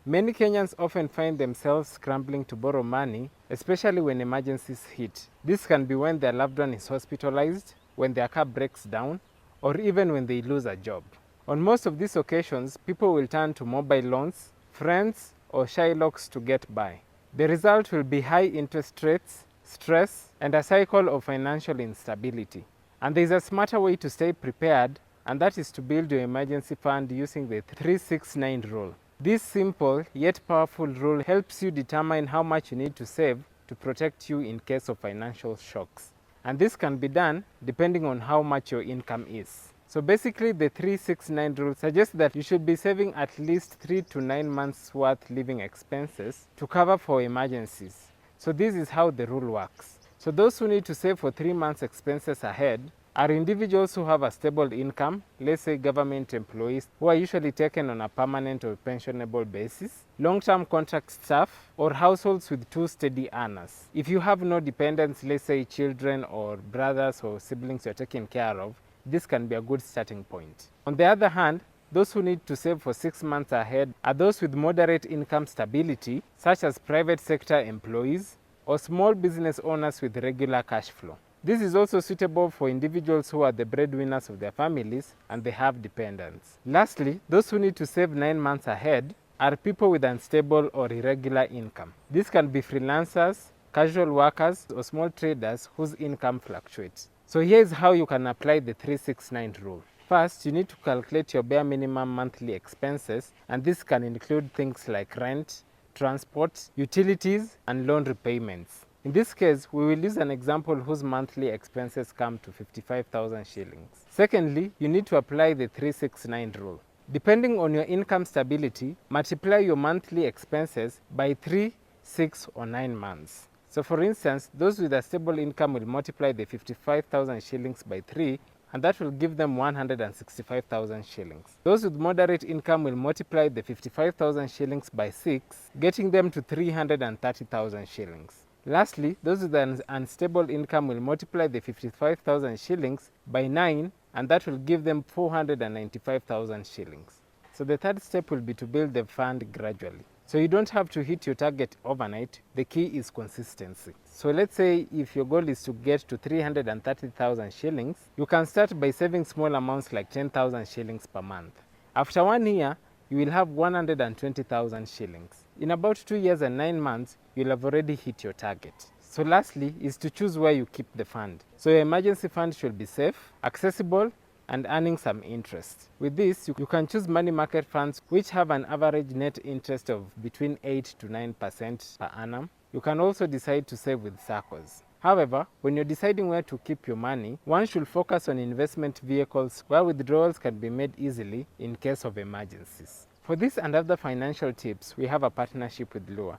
Many Kenyans often find themselves scrambling to borrow money, especially when emergencies hit. This can be when their loved one is hospitalized, when their car breaks down, or even when they lose a job. On most of these occasions, people will turn to mobile loans, friends, or shylocks to get by. The result will be high interest rates, stress, and a cycle of financial instability. And there is a smarter way to stay prepared, and that is to build your emergency fund using the 369 rule. This simple yet powerful rule helps you determine how much you need to save to protect you in case of financial shocks. And this can be done depending on how much your income is. So basically, the 369 rule suggests that you should be saving at least 3 to 9 months worth living expenses to cover for emergencies. So this is how the rule works. So those who need to save for 3 months expenses ahead are individuals who have a stable income, let's say government employees who are usually taken on a permanent or pensionable basis, long-term contract staff, or households with 2 steady earners. If you have no dependents, let's say children or brothers or siblings you're taking care of, this can be a good starting point. On the other hand, those who need to save for 6 months ahead are those with moderate income stability, such as private sector employees or small business owners with regular cash flow. This is also suitable for individuals who are the breadwinners of their families and they have dependents. Lastly, those who need to save 9 months ahead are people with unstable or irregular income. These can be freelancers, casual workers, or small traders whose income fluctuates. So here is how you can apply the 369 rule. First, you need to calculate your bare minimum monthly expenses, and this can include things like rent, transport, utilities, and loan repayments. In this case, we will use an example whose monthly expenses come to 55,000 shillings. Secondly, you need to apply the 369 rule. Depending on your income stability, multiply your monthly expenses by 3, 6, or 9 months. So for instance, those with a stable income will multiply the 55,000 shillings by 3, and that will give them 165,000 shillings. Those with moderate income will multiply the 55,000 shillings by 6, getting them to 330,000 shillings. Lastly, those with an unstable income will multiply the 55,000 shillings by 9, and that will give them 495,000 shillings. So the third step will be to build the fund gradually. So you don't have to hit your target overnight. The key is consistency. So let's say if your goal is to get to 330,000 shillings, you can start by saving small amounts like 10,000 shillings per month. After 1 year, you will have 120,000 shillings. In about 2 years and 9 months, you'll have already hit your target. So lastly is to choose where you keep the fund. So your emergency fund should be safe, accessible, and earning some interest. With this, you can choose money market funds which have an average net interest of between 8 to 9% per annum. You can also decide to save with SACCOs. However, when you're deciding where to keep your money, one should focus on investment vehicles where withdrawals can be made easily in case of emergencies. For this and other financial tips, we have a partnership with Lua.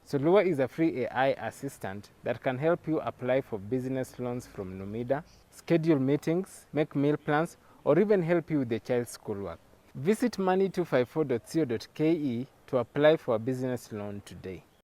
So Lua is a free AI assistant that can help you apply for business loans from Numida, schedule meetings, make meal plans, or even help you with the child's schoolwork. Visit money254.co.ke to apply for a business loan today.